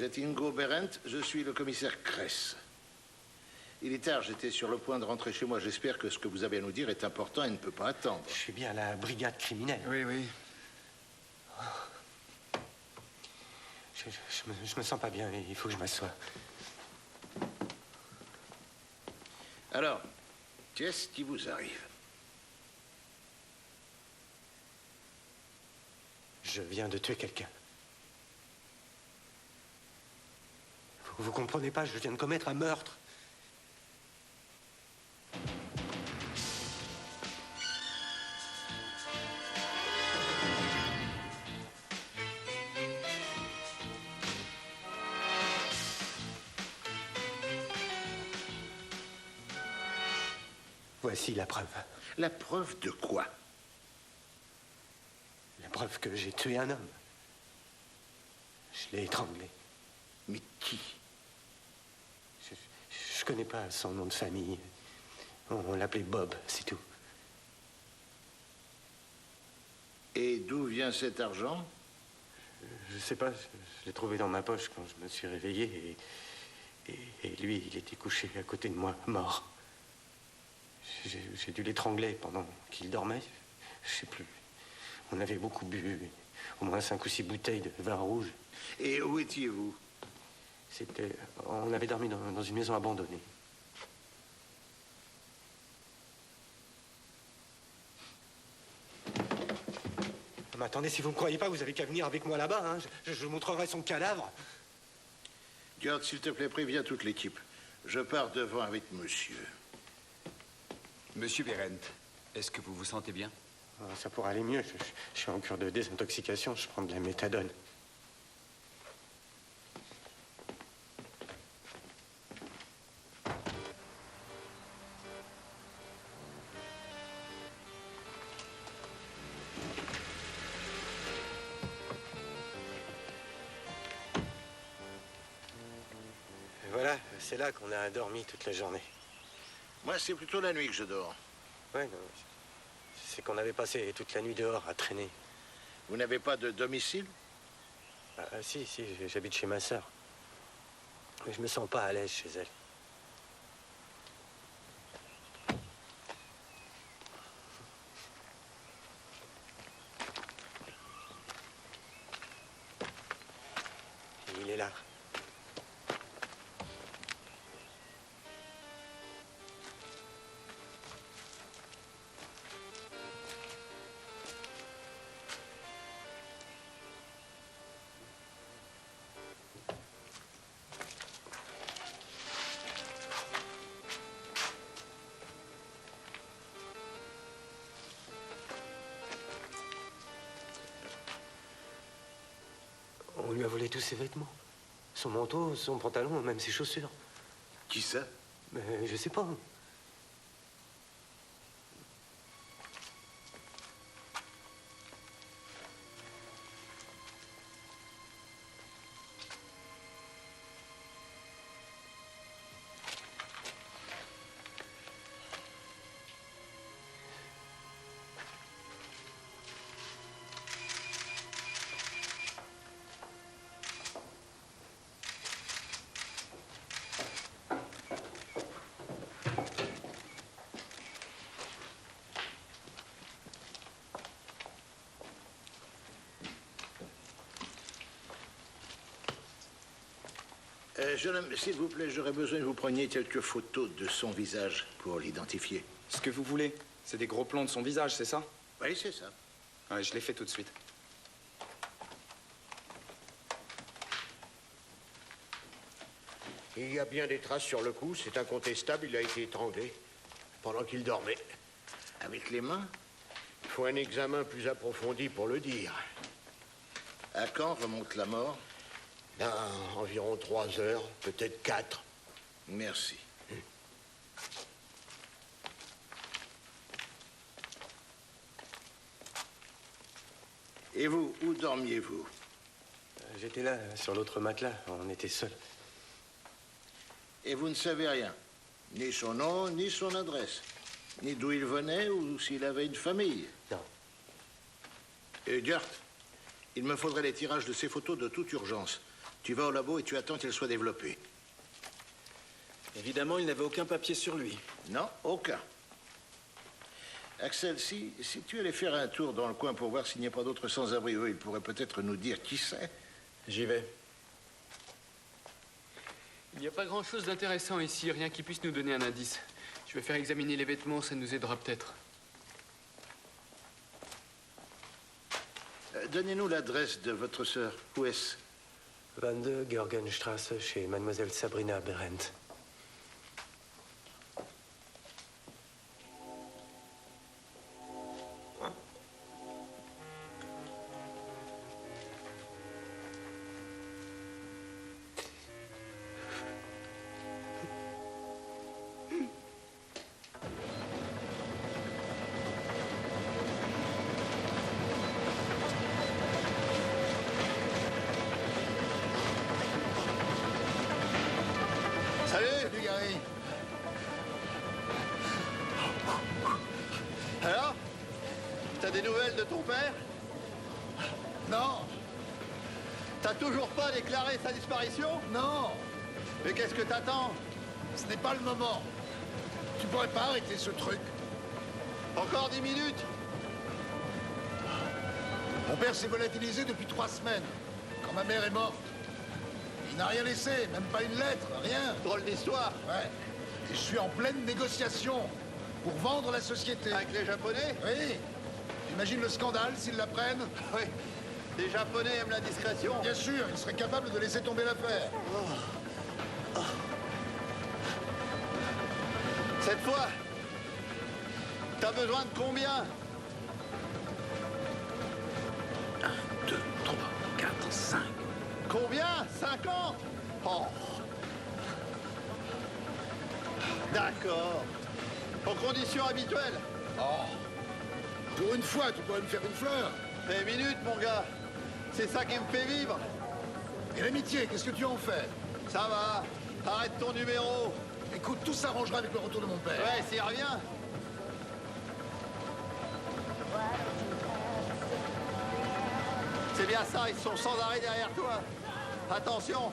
Vous êtes Ingo Berendt, je suis le commissaire Kress. Il est tard, j'étais sur le point de rentrer chez moi. J'espère que ce que vous avez à nous dire est important et ne peut pas attendre. Je suis bien à la brigade criminelle. Oui, oui. Je me sens pas bien, il faut que je m'assoie. Alors, qu'est-ce qui vous arrive? Je viens de tuer quelqu'un. Vous comprenez pas, je viens de commettre un meurtre. Voici la preuve. La preuve de quoi? La preuve que j'ai tué un homme. Je l'ai étranglé. Mais qui? Je connais pas son nom de famille. On l'appelait Bob, c'est tout. Et d'où vient cet argent? Je sais pas, je l'ai trouvé dans ma poche quand je me suis réveillé et lui, il était couché à côté de moi, mort. J'ai dû l'étrangler pendant qu'il dormait. Je sais plus. On avait beaucoup bu, au moins 5 ou 6 bouteilles de vin rouge. Et où étiez-vous? On avait dormi dans une maison abandonnée. Mais attendez, si vous me croyez pas, vous avez qu'à venir avec moi là-bas, hein. Je vous montrerai son cadavre. Gerd, s'il te plaît, préviens toute l'équipe. Je pars devant avec monsieur. Monsieur Berendt, est-ce que vous vous sentez bien? Ça pourrait aller mieux. Je suis en cure de désintoxication, je prends de la méthadone. Et voilà, c'est là qu'on a dormi toute la journée. Moi, c'est plutôt la nuit que je dors. Ouais, non, c'est qu'on avait passé toute la nuit dehors à traîner. Vous n'avez pas de domicile? Si, j'habite chez ma sœur. Mais je me sens pas à l'aise chez elle. Il est là. On lui a volé tous ses vêtements. Son manteau, son pantalon, même ses chaussures. Qui ça? Mais je sais pas. Jeune homme, s'il vous plaît, j'aurais besoin que vous preniez quelques photos de son visage pour l'identifier. Ce que vous voulez, c'est des gros plans de son visage, c'est ça? Oui, c'est ça. Ouais, je l'ai fait tout de suite. Il y a bien des traces sur le cou, c'est incontestable, il a été étranglé pendant qu'il dormait. Avec les mains? Il faut un examen plus approfondi pour le dire. À quand remonte la mort? Dans environ 3 heures, peut-être 4. Merci. Et vous, où dormiez-vous? J'étais là, sur l'autre matelas. On était seuls. Et vous ne savez rien? Ni son nom, ni son adresse? Ni d'où il venait ou s'il avait une famille? Non. Gert, il me faudrait les tirages de ces photos de toute urgence. Tu vas au labo et tu attends qu'elle soit développée. Évidemment, il n'avait aucun papier sur lui. Non, aucun. Axel, si tu allais faire un tour dans le coin pour voir s'il n'y a pas d'autres sans-abri, eux, ils pourraient peut-être nous dire qui c'est. J'y vais. Il n'y a pas grand-chose d'intéressant ici, rien qui puisse nous donner un indice. Je vais faire examiner les vêtements, ça nous aidera peut-être. Donnez-nous l'adresse de votre sœur. Où est-ce? 22 Georgenstrasse, chez Mademoiselle Sabrina Berendt. Salut, Dugarry. Alors? T'as des nouvelles de ton père? Non. T'as toujours pas déclaré sa disparition? Non. Mais qu'est-ce que t'attends? Ce n'est pas le moment. Tu pourrais pas arrêter ce truc? Encore 10 minutes? Mon père s'est volatilisé depuis 3 semaines, quand ma mère est morte. Il n'a rien laissé, même pas une lettre, rien. Drôle d'histoire. Ouais. Et je suis en pleine négociation pour vendre la société. Avec les Japonais? Oui. Imagine le scandale s'ils la prennent. Oui. Les Japonais aiment la discrétion. Bien sûr, ils seraient capables de laisser tomber l'affaire. Cette fois, t'as besoin de combien? 1, 2, 3, 4, 5. Combien? 50? Oh. D'accord. Aux conditions habituelles. Oh. Pour une fois, tu pourrais me faire une fleur. 5 minutes, mon gars. C'est ça qui me fait vivre. Et l'amitié, qu'est-ce que tu en fais? Ça va. Arrête ton numéro. Écoute, tout s'arrangera avec le retour de mon père. Ouais, s'il revient. C'est bien ça, ils sont sans arrêt derrière toi. Attention.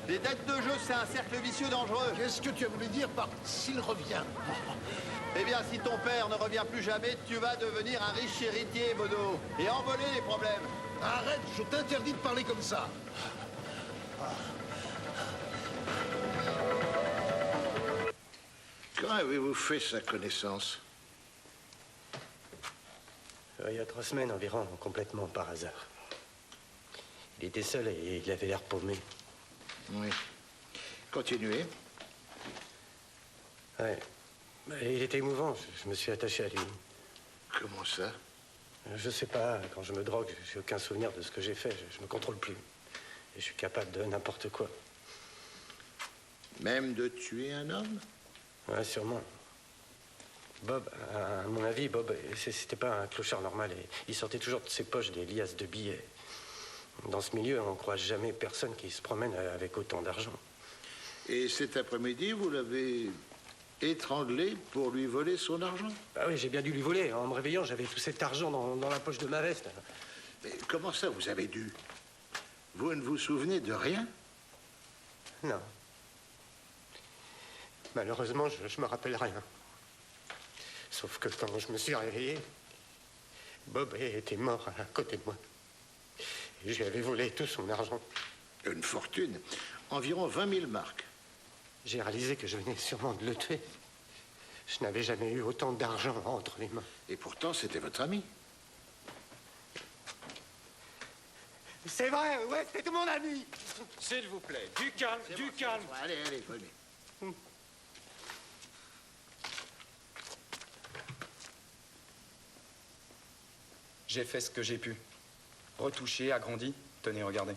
Les dettes de jeu, c'est un cercle vicieux dangereux. Qu'est-ce que tu as voulu dire par « s'il revient » Eh bien, si ton père ne revient plus jamais, tu vas devenir un riche héritier, Bodo. Et envoler les problèmes. Arrête, je t'interdis de parler comme ça. Quand avez-vous fait sa connaissance? Il y a 3 semaines environ, complètement par hasard. Il était seul et il avait l'air paumé. Oui. Continuez. Ouais. Il était émouvant, je me suis attaché à lui. Comment ça? Je sais pas, quand je me drogue, j'ai aucun souvenir de ce que j'ai fait, je me contrôle plus. Et je suis capable de n'importe quoi. Même de tuer un homme? Ouais, sûrement. Bob, à mon avis, Bob, c'était pas un clochard normal. Et il sortait toujours de ses poches des liasses de billets. Dans ce milieu, on ne croise jamais personne qui se promène avec autant d'argent. Et cet après-midi, vous l'avez étranglé pour lui voler son argent? Bah oui, j'ai bien dû lui voler. En me réveillant, j'avais tout cet argent dans la poche de ma veste. Mais comment ça, vous avez dû? Vous ne vous souvenez de rien? Non. Malheureusement, je me rappelle rien. Sauf que quand je me suis réveillé, Bob était mort à côté de moi. Et je lui avais volé tout son argent. Une fortune. Environ 20 000 marks. J'ai réalisé que je venais sûrement de le tuer. Je n'avais jamais eu autant d'argent entre les mains. Et pourtant, c'était votre ami. C'est vrai, ouais, c'était mon ami. S'il vous plaît, du calme, du calme. Allez, allez, venez. J'ai fait ce que j'ai pu. Retouché, agrandi. Tenez, regardez.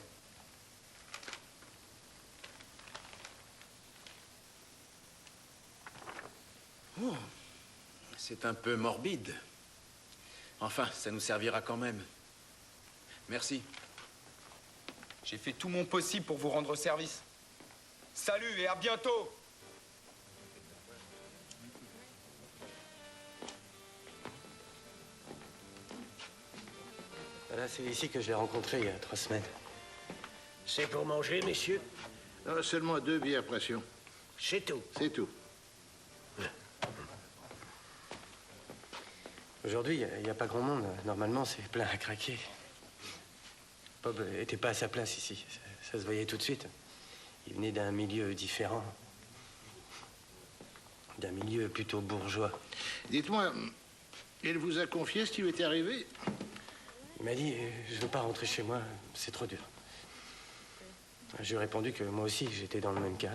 Oh, c'est un peu morbide. Enfin, ça nous servira quand même. Merci. J'ai fait tout mon possible pour vous rendre service. Salut et à bientôt! Voilà, c'est ici que je l'ai rencontré il y a 3 semaines. Je C'est pour manger, messieurs? Seulement 2 bières pression. C'est tout. C'est tout. Aujourd'hui, il n'y a pas grand monde. Normalement, c'est plein à craquer. Bob était pas à sa place ici. Ça se voyait tout de suite. Il venait d'un milieu différent. D'un milieu plutôt bourgeois. Dites-moi, il vous a confié ce qui lui était arrivé? Il m'a dit, je veux pas rentrer chez moi, c'est trop dur. Je lui ai répondu que moi aussi, j'étais dans le même cas.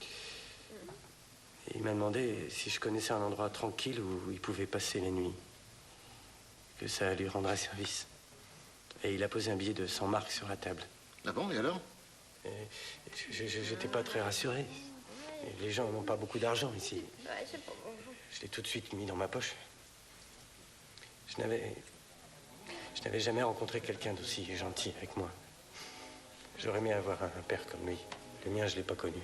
Et il m'a demandé si je connaissais un endroit tranquille où il pouvait passer la nuit. Que ça lui rendrait service. Et il a posé un billet de 100 marks sur la table. Ah bon, et alors? Et j'étais pas très rassuré. Et les gens n'ont pas beaucoup d'argent ici. Je l'ai tout de suite mis dans ma poche. Je n'avais jamais rencontré quelqu'un d'aussi gentil avec moi. J'aurais aimé avoir un père comme lui. Le mien, je l'ai pas connu.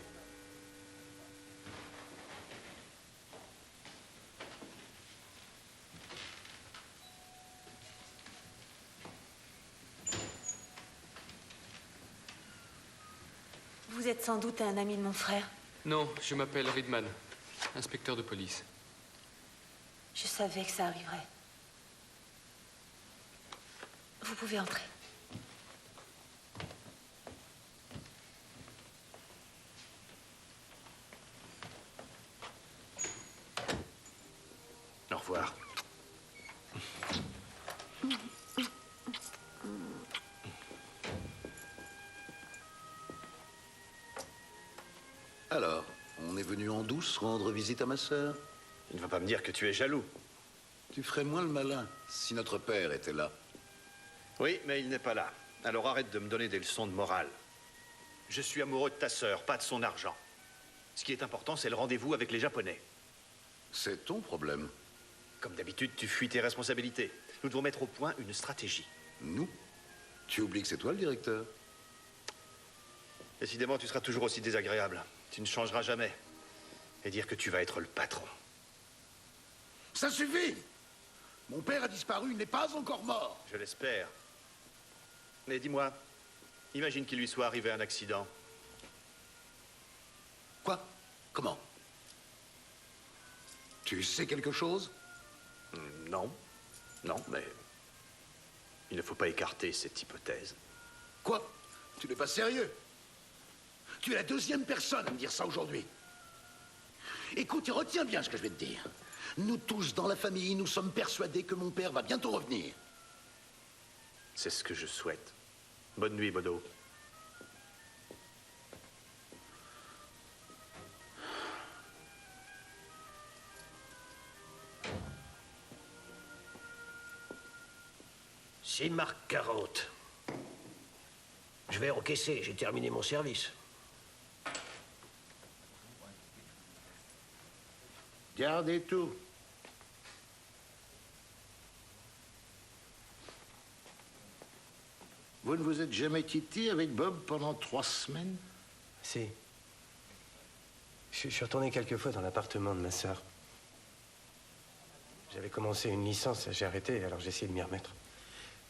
Vous êtes sans doute un ami de mon frère. Non, je m'appelle Ridman, inspecteur de police. Je savais que ça arriverait. Vous pouvez entrer. Au revoir. Alors, on est venu en douce rendre visite à ma sœur. Il ne va pas me dire que tu es jaloux. Tu ferais moins le malin si notre père était là. Oui, mais il n'est pas là. Alors arrête de me donner des leçons de morale. Je suis amoureux de ta sœur, pas de son argent. Ce qui est important, c'est le rendez-vous avec les Japonais. C'est ton problème. Comme d'habitude, tu fuis tes responsabilités. Nous devons mettre au point une stratégie. Nous? Tu oublies que c'est toi le directeur? Décidément, tu seras toujours aussi désagréable. Tu ne changeras jamais. Et dire que tu vas être le patron. Ça suffit! Mon père a disparu, il n'est pas encore mort. Je l'espère. Mais dis-moi, imagine qu'il lui soit arrivé un accident. Quoi? Comment? Tu sais quelque chose? Non. Non, mais il ne faut pas écarter cette hypothèse. Quoi? Tu n'es pas sérieux? Tu es la 2e personne à me dire ça aujourd'hui. Écoute, et retiens bien ce que je vais te dire. Nous tous, dans la famille, nous sommes persuadés que mon père va bientôt revenir. C'est ce que je souhaite. Bonne nuit, Bodo. C'est marque 40. Je vais encaisser, j'ai terminé mon service. Gardez tout. Vous ne vous êtes jamais quitté avec Bob pendant 3 semaines? Si. Je suis retourné quelques fois dans l'appartement de ma sœur. J'avais commencé une licence, j'ai arrêté, alors j'ai essayé de m'y remettre.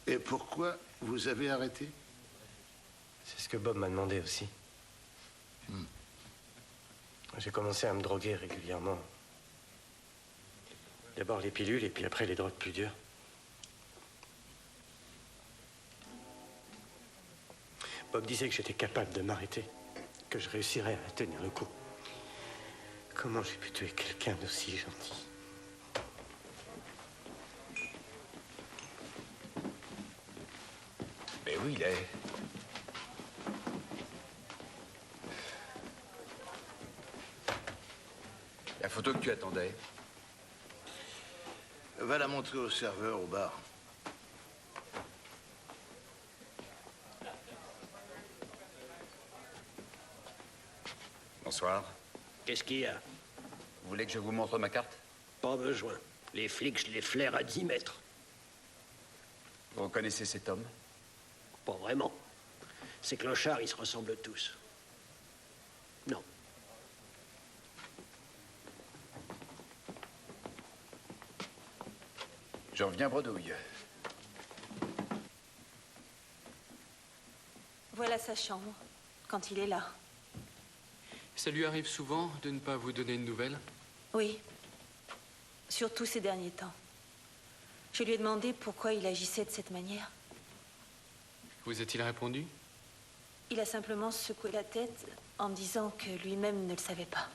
Et pourquoi vous avez arrêté? C'est ce que Bob m'a demandé aussi. J'ai commencé à me droguer régulièrement. D'abord les pilules et puis après les drogues plus dures. Bob disait que j'étais capable de m'arrêter, que je réussirais à tenir le coup. Comment j'ai pu tuer quelqu'un d'aussi gentil? Mais où il est? La photo que tu attendais. Va la montrer au serveur au bar. Bonsoir. Qu'est-ce qu'il y a? Vous voulez que je vous montre ma carte? Pas besoin. Les flics, je les flaire à 10 mètres. Vous reconnaissez cet homme? Pas vraiment. Ces clochards, ils se ressemblent tous. Non. Je reviens bredouille. Voilà sa chambre, quand il est là. Ça lui arrive souvent de ne pas vous donner de nouvelles? Oui. Surtout ces derniers temps. Je lui ai demandé pourquoi il agissait de cette manière. Vous a-t-il répondu? Il a simplement secoué la tête en disant que lui-même ne le savait pas.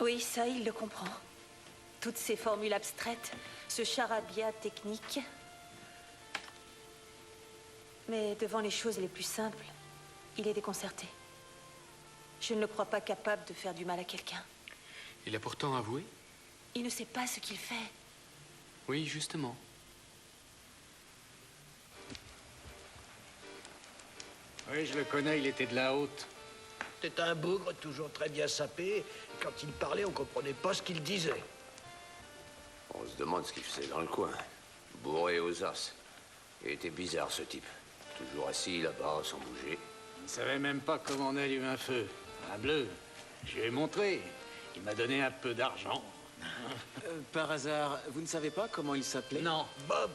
Oui, ça, il le comprend. Toutes ces formules abstraites, ce charabia technique. Mais devant les choses les plus simples, il est déconcerté. Je ne le crois pas capable de faire du mal à quelqu'un. Il a pourtant avoué? Il ne sait pas ce qu'il fait. Oui, justement. Oui, je le connais, il était de la haute. C'était un bougre, toujours très bien sapé. Et quand il parlait, on comprenait pas ce qu'il disait. On se demande ce qu'il faisait dans le coin. Bourré aux os. Il était bizarre, ce type. Toujours assis là-bas, sans bouger. Il ne savait même pas comment on allume un feu. Un bleu. Je lui ai montré. Il m'a donné un peu d'argent. Par hasard, vous ne savez pas comment il s'appelait? Non, Bob.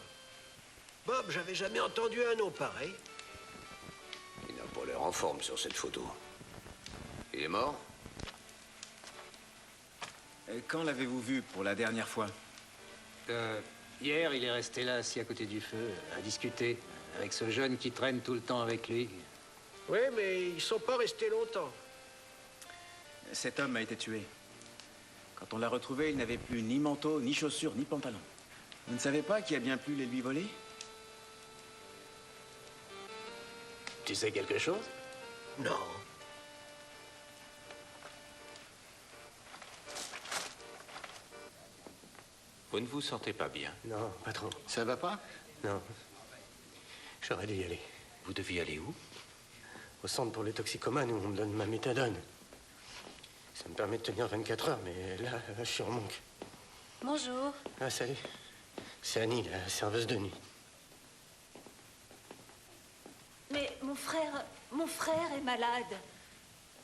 Bob, j'avais jamais entendu un nom pareil. Il n'a pas l'air en forme sur cette photo. Il est mort? Quand l'avez-vous vu pour la dernière fois? Hier, il est resté là, assis à côté du feu, à discuter avec ce jeune qui traîne tout le temps avec lui. Oui, mais ils sont pas restés longtemps. Cet homme a été tué. Quand on l'a retrouvé, il n'avait plus ni manteau, ni chaussures, ni pantalon. Vous ne savez pas qui a bien pu les lui voler? Tu sais quelque chose? Non. Vous ne vous sentez pas bien? Non, pas trop. Ça va pas? Non. J'aurais dû y aller. Vous deviez aller où? Au centre pour les toxicomanes où on me donne ma méthadone. Ça me permet de tenir 24 heures, mais là, je suis en manque. Bonjour. Ah, salut. C'est Annie, la serveuse de nuit. Mais mon frère est malade.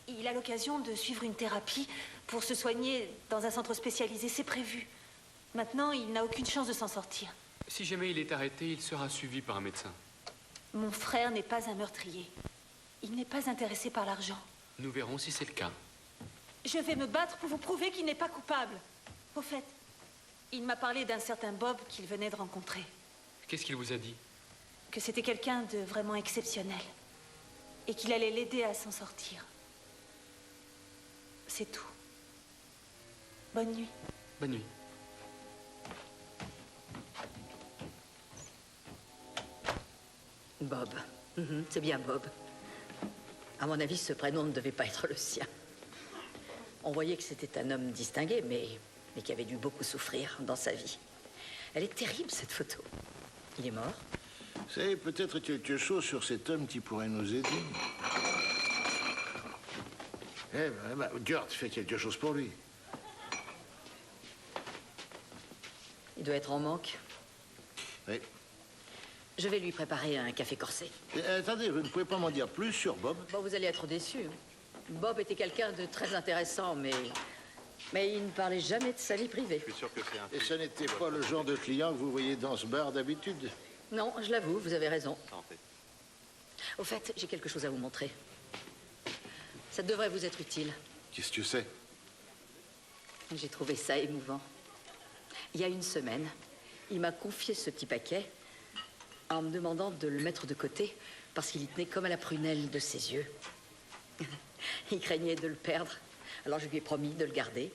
Il a l'occasion de suivre une thérapie pour se soigner dans un centre spécialisé. C'est prévu. Maintenant, il n'a aucune chance de s'en sortir. Si jamais il est arrêté, il sera suivi par un médecin. Mon frère n'est pas un meurtrier. Il n'est pas intéressé par l'argent. Nous verrons si c'est le cas. Je vais me battre pour vous prouver qu'il n'est pas coupable. Au fait, il m'a parlé d'un certain Bob qu'il venait de rencontrer. Qu'est-ce qu'il vous a dit? Que c'était quelqu'un de vraiment exceptionnel. Et qu'il allait l'aider à s'en sortir. C'est tout. Bonne nuit. Bonne nuit. Bob. C'est bien Bob. À mon avis, ce prénom ne devait pas être le sien. On voyait que c'était un homme distingué, mais qui avait dû beaucoup souffrir dans sa vie. Elle est terrible, cette photo. Il est mort? Vous savez, peut-être quelque chose sur cet homme qui pourrait nous aider. Eh ben, Gert fait quelque chose pour lui. Il doit être en manque. Oui. Je vais lui préparer un café corsé. Attendez, vous ne pouvez pas m'en dire plus sur Bob? Bon, vous allez être déçus. Bob était quelqu'un de très intéressant, mais il ne parlait jamais de sa vie privée. Je suis sûr que c'est un... Et ce n'était pas le genre de client que vous voyez dans ce bar d'habitude? Non, je l'avoue, vous avez raison. Santé. Au fait, j'ai quelque chose à vous montrer. Ça devrait vous être utile. Qu'est-ce que c'est? J'ai trouvé ça émouvant. Il y a une semaine, il m'a confié ce petit paquet en me demandant de le mettre de côté parce qu'il y tenait comme à la prunelle de ses yeux. Il craignait de le perdre, alors je lui ai promis de le garder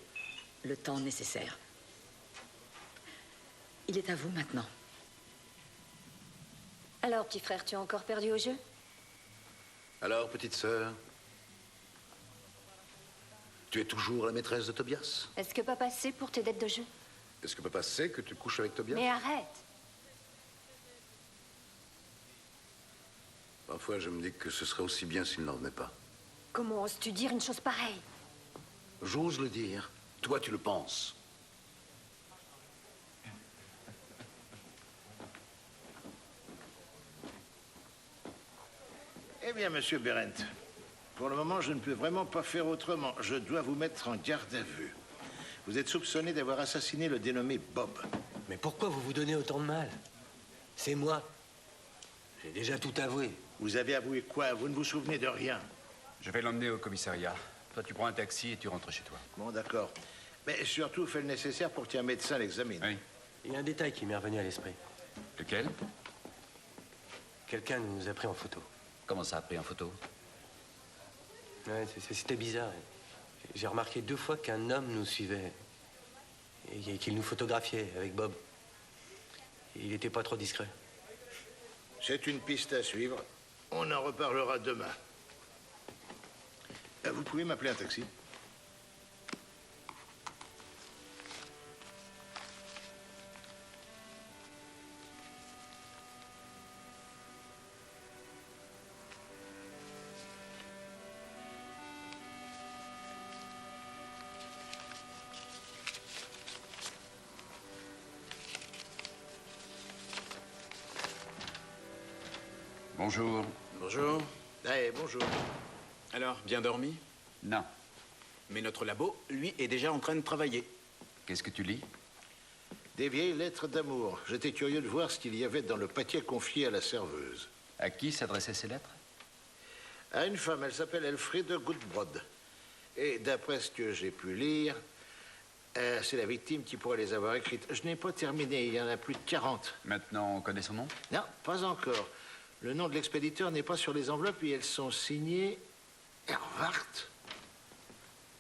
le temps nécessaire. Il est à vous maintenant. Alors, petit frère, tu as encore perdu au jeu? Alors, petite sœur, tu es toujours la maîtresse de Tobias? Est-ce que papa sait pour tes dettes de jeu? Est-ce que papa sait que tu couches avec Tobias? Mais arrête! Parfois, je me dis que ce serait aussi bien s'il n'en venait pas. Comment oses-tu dire une chose pareille? J'ose le dire. Toi, tu le penses. Eh bien, monsieur Berendt, pour le moment, je ne peux vraiment pas faire autrement. Je dois vous mettre en garde à vue. Vous êtes soupçonné d'avoir assassiné le dénommé Bob. Mais pourquoi vous vous donnez autant de mal? C'est moi. J'ai déjà tout avoué. Vous avez avoué quoi? Vous ne vous souvenez de rien. Je vais l'emmener au commissariat. Toi, tu prends un taxi et tu rentres chez toi. Bon, d'accord. Mais surtout, fais le nécessaire pour qu'un médecin l'examine. Oui. Il y a un détail qui m'est revenu à l'esprit. Lequel? Quelqu'un nous a pris en photo. Comment ça a pris en photo? Ouais, c'était bizarre. J'ai remarqué 2 fois qu'un homme nous suivait. Et qu'il nous photographiait avec Bob. Il n'était pas trop discret. C'est une piste à suivre. On en reparlera demain. Vous pouvez m'appeler un taxi? Bonjour. Bonjour. Eh, bonjour. Alors, bien dormi? Non. Mais notre labo, lui, est déjà en train de travailler. Qu'est-ce que tu lis? Des vieilles lettres d'amour. J'étais curieux de voir ce qu'il y avait dans le paquet confié à la serveuse. À qui s'adressaient ces lettres? À une femme, elle s'appelle Elfriede Gudbrod. Et d'après ce que j'ai pu lire, c'est la victime qui pourrait les avoir écrites. Je n'ai pas terminé, il y en a plus de 40. Maintenant, on connaît son nom? Non, pas encore. Le nom de l'expéditeur n'est pas sur les enveloppes et elles sont signées Herwart.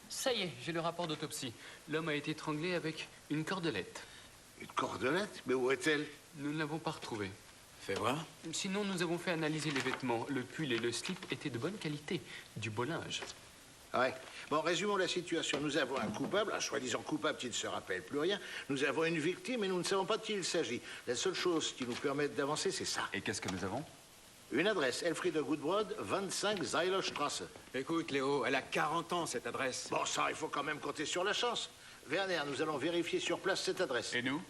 Ça y est, j'ai le rapport d'autopsie. L'homme a été étranglé avec une cordelette. Une cordelette? Mais où est-elle? Nous ne l'avons pas retrouvée. Fais voir. Sinon, nous avons fait analyser les vêtements. Le pull et le slip étaient de bonne qualité. Du beau linge. Ouais. Bon, résumons la situation. Nous avons un coupable, un soi-disant coupable qui ne se rappelle plus rien. Nous avons une victime et nous ne savons pas de qui il s'agit. La seule chose qui nous permette d'avancer, c'est ça. Et qu'est-ce que nous avons? Une adresse, Elfriede Gudbrod, 25 Zeilerstrasse. Écoute, Léo, elle a 40 ans, cette adresse. Bon, ça, il faut quand même compter sur la chance. Werner, nous allons vérifier sur place cette adresse. Et nous?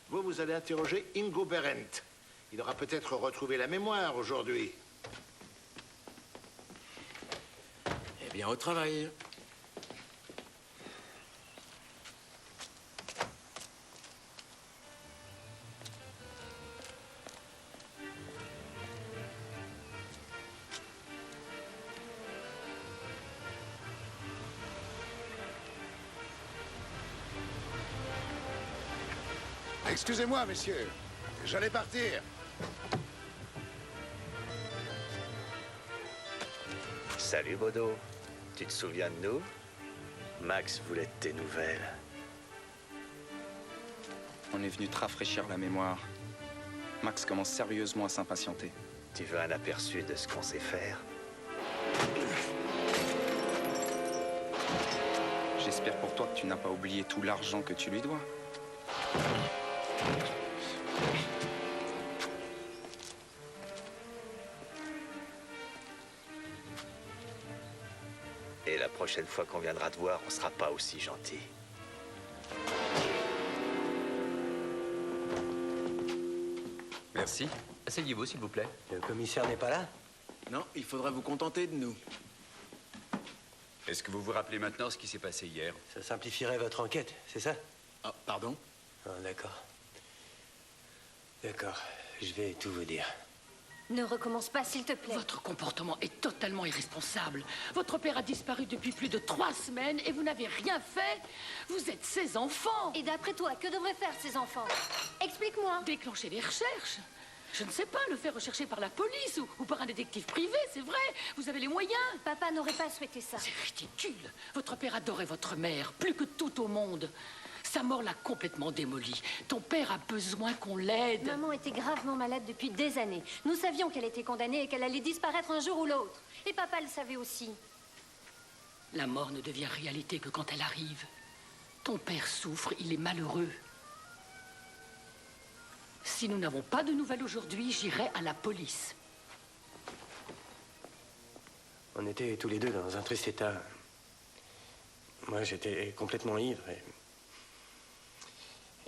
Vous allez interroger Ingo Berendt. Il aura peut-être retrouvé la mémoire aujourd'hui. Eh bien, au travail. Excusez-moi, messieurs. J'allais partir. Salut, Bodo. Tu te souviens de nous? Max voulait de tes nouvelles. On est venu te rafraîchir la mémoire. Max commence sérieusement à s'impatienter. Tu veux un aperçu de ce qu'on sait faire? J'espère pour toi que tu n'as pas oublié tout l'argent que tu lui dois. Et la prochaine fois qu'on viendra te voir, on sera pas aussi gentil. Merci. Asseyez-vous, s'il vous plaît. Le commissaire n'est pas là? Non, il faudra vous contenter de nous. Est-ce que vous vous rappelez maintenant ce qui s'est passé hier? Ça simplifierait votre enquête, c'est ça? Ah, pardon? Ah, d'accord. D'accord, je vais tout vous dire. Ne recommence pas, s'il te plaît. Votre comportement est totalement irresponsable. Votre père a disparu depuis plus de 3 semaines et vous n'avez rien fait. Vous êtes ses enfants. Et d'après toi, que devraient faire ces enfants? Explique-moi. Déclencher les recherches. Je ne sais pas, le faire rechercher par la police ou par un détective privé, c'est vrai. Vous avez les moyens. Papa n'aurait pas souhaité ça. C'est ridicule. Votre père adorait votre mère, plus que tout au monde. Sa mort l'a complètement démolie. Ton père a besoin qu'on l'aide. Maman était gravement malade depuis des années. Nous savions qu'elle était condamnée et qu'elle allait disparaître un jour ou l'autre. Et papa le savait aussi. La mort ne devient réalité que quand elle arrive. Ton père souffre, il est malheureux. Si nous n'avons pas de nouvelles aujourd'hui, j'irai à la police. On était tous les deux dans un triste état. Moi, j'étais complètement ivre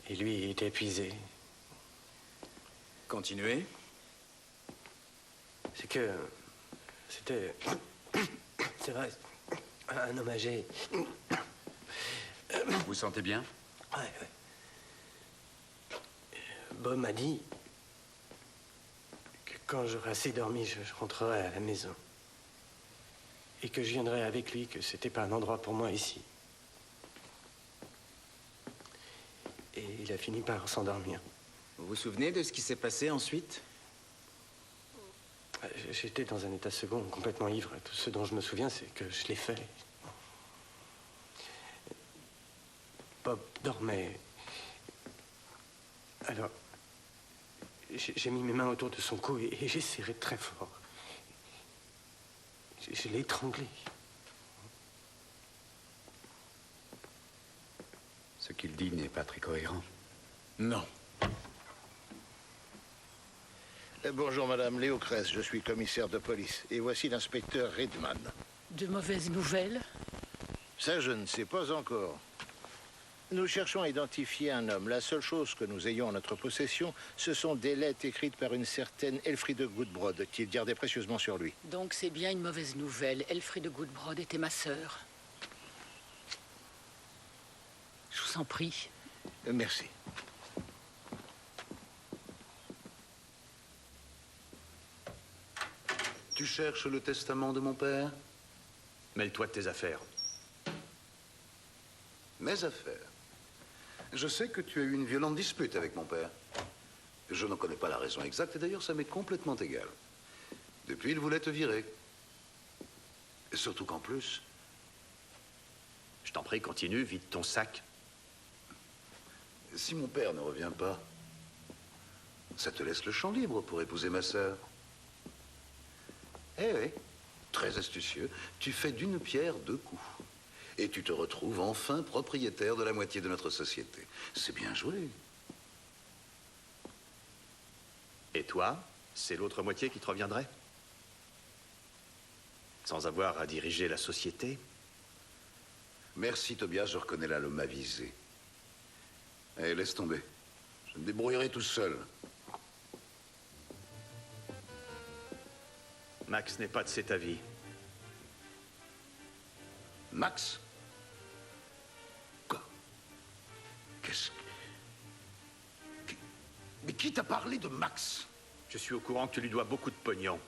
et lui, il était épuisé. Continuez. C'est que... C'était... C'est vrai, un homme âgé. Vous vous sentez bien? Ouais. Bob m'a dit que quand j'aurai assez dormi, je rentrerai à la maison. Et que je viendrai avec lui, que c'était pas un endroit pour moi ici. Et il a fini par s'endormir. Vous vous souvenez de ce qui s'est passé ensuite? J'étais dans un état second, complètement ivre. Tout ce dont je me souviens, c'est que je l'ai fait. Bob dormait. Alors, j'ai mis mes mains autour de son cou et j'ai serré très fort. Je l'ai étranglé. Ce qu'il dit n'est pas très cohérent. Non. Bonjour, madame Léo Cress, je suis commissaire de police. Et voici l'inspecteur Redman. De mauvaises nouvelles? Ça, je ne sais pas encore. Nous cherchons à identifier un homme. La seule chose que nous ayons en notre possession, ce sont des lettres écrites par une certaine Elfriede Goodbrod, qui est gardée précieusement sur lui. Donc c'est bien une mauvaise nouvelle. Elfriede Goodbrod était ma sœur. Je vous en prie. Merci. Tu cherches le testament de mon père? Mêle-toi de tes affaires. Mes affaires? Je sais que tu as eu une violente dispute avec mon père. Je n'en connais pas la raison exacte, et d'ailleurs, ça m'est complètement égal. Depuis, il voulait te virer. Et surtout qu'en plus... Je t'en prie, continue, vide ton sac. Si mon père ne revient pas, ça te laisse le champ libre pour épouser ma sœur. Eh oui, très astucieux, tu fais d'une pierre deux coups. Et tu te retrouves enfin propriétaire de la moitié de notre société. C'est bien joué. Et toi, c'est l'autre moitié qui te reviendrait? Sans avoir à diriger la société? Merci, Tobias, je reconnais là l'homme avisé. Eh, laisse tomber. Je me débrouillerai tout seul. Max n'est pas de cet avis. Max? Quoi? Qu'est-ce que... Mais qui t'a parlé de Max? Je suis au courant que tu lui dois beaucoup de pognon.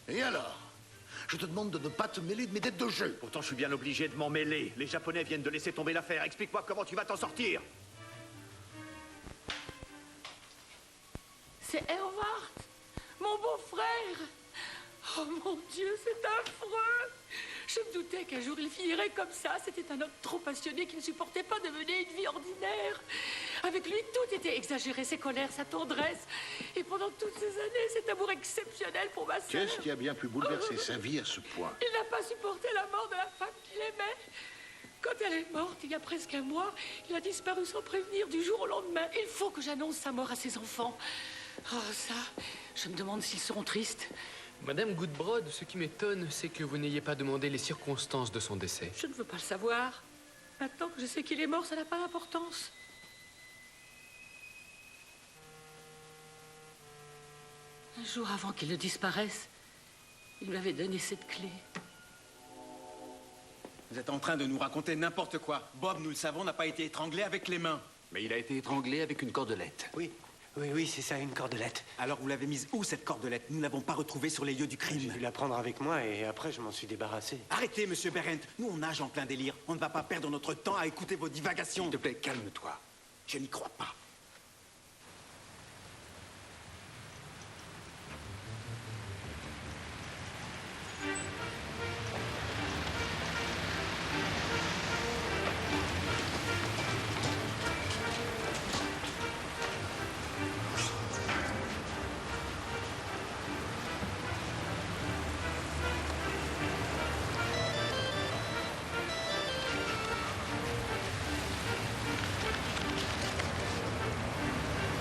Et alors? Je te demande de ne pas te mêler de mes dettes de jeu. Pourtant, je suis bien obligé de m'en mêler. Les Japonais viennent de laisser tomber l'affaire. Explique-moi comment tu vas t'en sortir. C'est Erwart, mon beau-frère. Oh mon Dieu, c'est affreux. Je me doutais qu'un jour il finirait comme ça. C'était un homme trop passionné qui ne supportait pas de mener une vie ordinaire. Avec lui, tout était exagéré, ses colères, sa tendresse. Et pendant toutes ces années, cet amour exceptionnel pour ma sœur. Qu'est-ce qui a bien pu bouleverser sa vie à ce point? Il n'a pas supporté la mort de la femme qu'il aimait. Quand elle est morte, il y a presque un mois, il a disparu sans prévenir du jour au lendemain. Il faut que j'annonce sa mort à ses enfants. Oh, ça, je me demande s'ils seront tristes. Madame Goodbrod, ce qui m'étonne, c'est que vous n'ayez pas demandé les circonstances de son décès. Je ne veux pas le savoir. Maintenant que je sais qu'il est mort, ça n'a pas d'importance. Un jour avant qu'il ne disparaisse, il m'avait donné cette clé. Vous êtes en train de nous raconter n'importe quoi. Bob, nous le savons, n'a pas été étranglé avec les mains. Mais il a été étranglé avec une cordelette. Oui, c'est ça, une cordelette. Alors vous l'avez mise où, cette cordelette? Nous ne l'avons pas retrouvée sur les lieux du crime. J'ai dû la prendre avec moi et après je m'en suis débarrassé. Arrêtez, monsieur Berendt. Nous, on nage en plein délire. On ne va pas perdre notre temps à écouter vos divagations. S'il te plaît, calme-toi. Je n'y crois pas.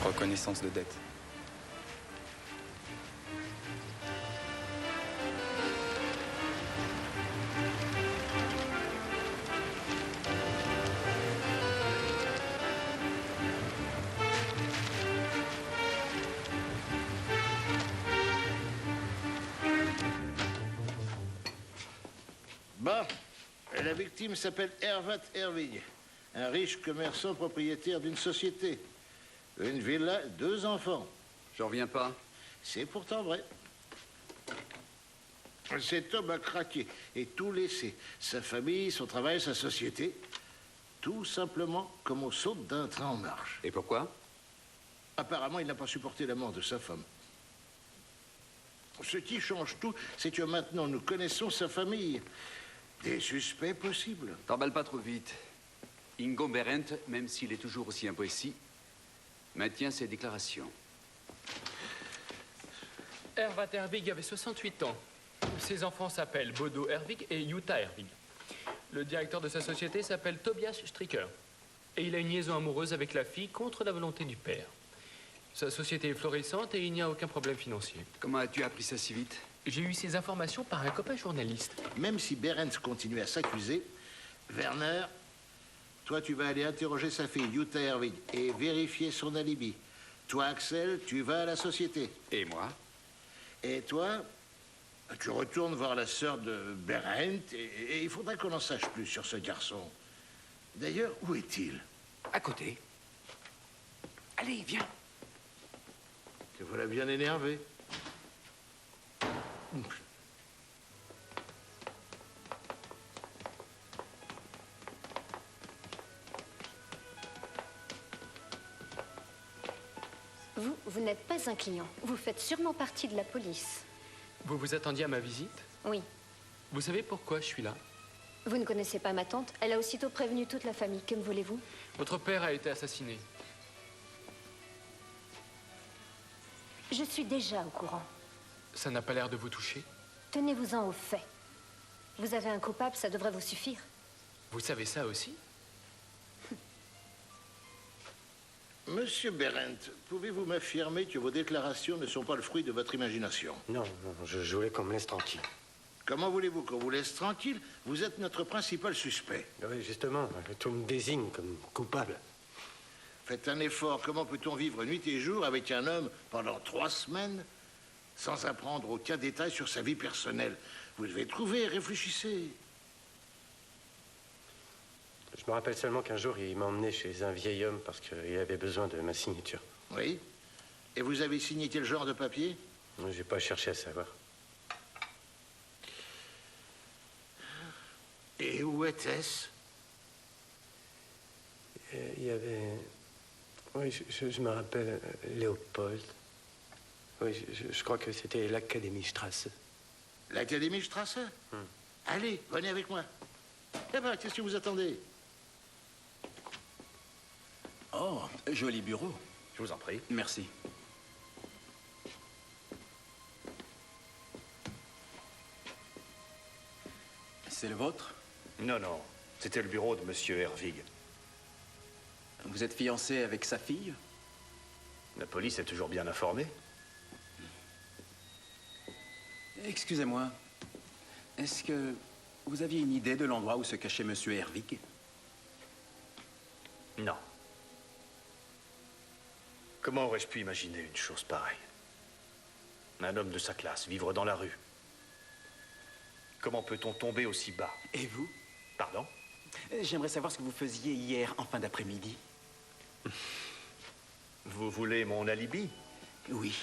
Reconnaissance de dette. Bon, la victime s'appelle Erwart Erwing. Un riche commerçant propriétaire d'une société. Une villa, 2 enfants. J'en reviens pas. C'est pourtant vrai. Cet homme a craqué et tout laissé. Sa famille, son travail, sa société. Tout simplement comme on saute d'un train en marche. Et pourquoi? Apparemment, il n'a pas supporté la mort de sa femme. Ce qui change tout, c'est que maintenant nous connaissons sa famille. Des suspects possibles. T'emballes pas trop vite. Ingo Berendt, même s'il est toujours aussi imprécis, maintient ses déclarations. Ervat Herwig avait 68 ans. Ses enfants s'appellent Bodo Herwig et Jutta Herwig. Le directeur de sa société s'appelle Tobias Stricker. Et il a une liaison amoureuse avec la fille contre la volonté du père. Sa société est florissante et il n'y a aucun problème financier. Comment as-tu appris ça si vite? J'ai eu ces informations par un copain journaliste. Même si Berendt continue à s'accuser, Werner, toi tu vas aller interroger sa fille Jutta Herwig et vérifier son alibi. Toi, Axel, tu vas à la société. Et moi? Et toi, tu retournes voir la sœur de Berendt et il faudrait qu'on en sache plus sur ce garçon. D'ailleurs, où est-il? À côté. Allez, viens. Te voilà bien énervé. Vous n'êtes pas un client. Vous faites sûrement partie de la police. Vous vous attendiez à ma visite? Oui. Vous savez pourquoi je suis là? Vous ne connaissez pas ma tante? Elle a aussitôt prévenu toute la famille. Que me voulez-vous? Votre père a été assassiné. Je suis déjà au courant. Ça n'a pas l'air de vous toucher? Tenez-vous-en aux faits. Vous avez un coupable, ça devrait vous suffire. Vous savez ça aussi? Monsieur Berendt, pouvez-vous m'affirmer que vos déclarations ne sont pas le fruit de votre imagination? Non, je voulais qu'on me laisse tranquille. Comment voulez-vous qu'on vous laisse tranquille? Vous êtes notre principal suspect. Oui, justement, tout me désigne comme coupable. Faites un effort. Comment peut-on vivre nuit et jour avec un homme pendant 3 semaines sans apprendre aucun détail sur sa vie personnelle? Vous devez trouver, réfléchissez. Je me rappelle seulement qu'un jour, il m'a emmené chez un vieil homme parce qu'il avait besoin de ma signature. Oui? Et vous avez signé quel genre de papier? J'ai pas cherché à savoir. Et où était-ce? Il y avait... Oui, je me rappelle, Léopold. Oui, je crois que c'était l'Académie Strasse. L'Académie Strasse? Allez, venez avec moi. Eh ben, qu'est-ce que vous attendez? Oh, joli bureau. Je vous en prie. Merci. C'est le vôtre? Non, non. C'était le bureau de Monsieur Herwig. Vous êtes fiancé avec sa fille? La police est toujours bien informée. Excusez-moi. Est-ce que vous aviez une idée de l'endroit où se cachait Monsieur Herwig? Non. Comment aurais-je pu imaginer une chose pareille? Un homme de sa classe, vivre dans la rue. Comment peut-on tomber aussi bas? Et vous? Pardon? J'aimerais savoir ce que vous faisiez hier en fin d'après-midi. Vous voulez mon alibi? Oui.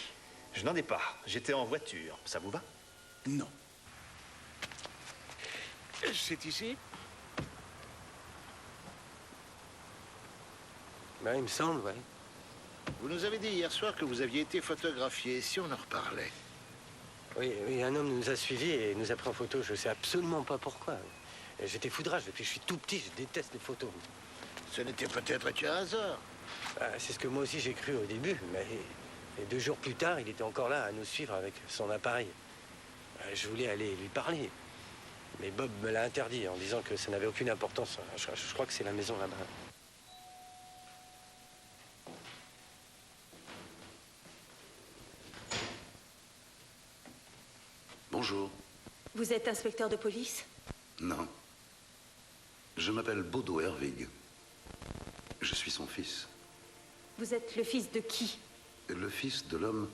Je n'en ai pas. J'étais en voiture. Ça vous va? Non. C'est ici? Ben, il me semble, ouais. Vous nous avez dit hier soir que vous aviez été photographié. Si on en reparlait? Oui, un homme nous a suivis et nous a pris en photo. Je sais absolument pas pourquoi. J'étais foudrage. Depuis que je suis tout petit, je déteste les photos. Ce n'était peut-être qu'un hasard. C'est ce que moi aussi j'ai cru au début, mais 2 jours plus tard, il était encore là à nous suivre avec son appareil. Je voulais aller lui parler, mais Bob me l'a interdit en disant que ça n'avait aucune importance. Je crois que c'est la maison là-bas. Bonjour. Vous êtes inspecteur de police? Non. Je m'appelle Bodo Herwig. Je suis son fils. Vous êtes le fils de qui? Le fils de l'homme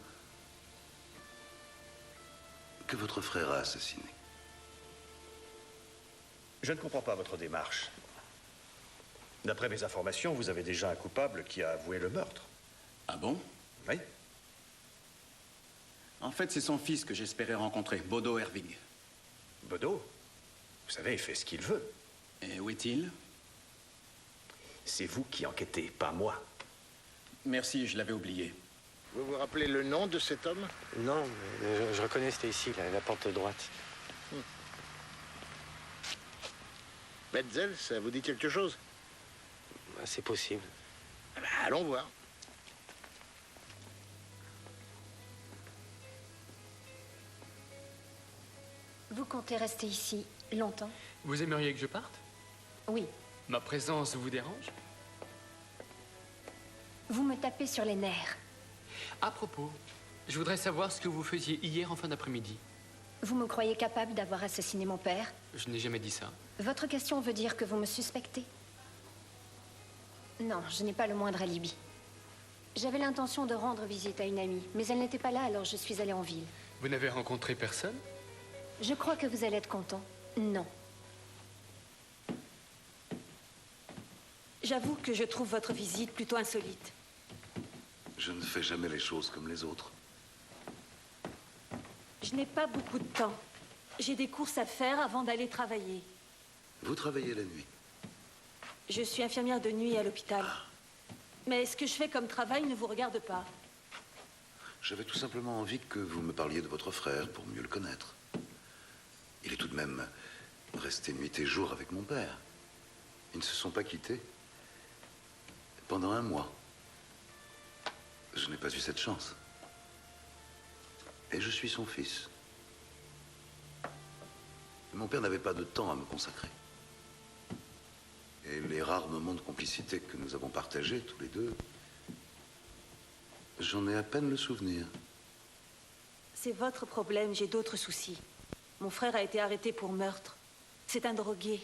que votre frère a assassiné. Je ne comprends pas votre démarche. D'après mes informations, vous avez déjà un coupable qui a avoué le meurtre. Ah bon? Oui. En fait, c'est son fils que j'espérais rencontrer, Bodo Hervig. Bodo? Vous savez, il fait ce qu'il veut. Et où est-il? C'est vous qui enquêtez, pas moi. Merci, je l'avais oublié. Vous vous rappelez le nom de cet homme? Non, mais je reconnais, c'était ici, la porte de droite. Betzel, ça vous dit quelque chose? C'est possible. Ah ben, allons voir. Vous comptez rester ici longtemps? Vous aimeriez que je parte? Oui. Ma présence vous dérange? Vous me tapez sur les nerfs. À propos, je voudrais savoir ce que vous faisiez hier en fin d'après-midi. Vous me croyez capable d'avoir assassiné mon père? Je n'ai jamais dit ça. Votre question veut dire que vous me suspectez? Non, je n'ai pas le moindre alibi. J'avais l'intention de rendre visite à une amie, mais elle n'était pas là, alors je suis allée en ville. Vous n'avez rencontré personne? Je crois que vous allez être content. Non. J'avoue que je trouve votre visite plutôt insolite. Je ne fais jamais les choses comme les autres. Je n'ai pas beaucoup de temps. J'ai des courses à faire avant d'aller travailler. Vous travaillez la nuit. Je suis infirmière de nuit à l'hôpital. Mais ce que je fais comme travail ne vous regarde pas. J'avais tout simplement envie que vous me parliez de votre frère pour mieux le connaître. Il est tout de même resté nuit et jour avec mon père. Ils ne se sont pas quittés pendant 1 mois. Je n'ai pas eu cette chance. Et je suis son fils. Mon père n'avait pas de temps à me consacrer. Et les rares moments de complicité que nous avons partagés, tous les deux, j'en ai à peine le souvenir. C'est votre problème, j'ai d'autres soucis. Mon frère a été arrêté pour meurtre. C'est un drogué.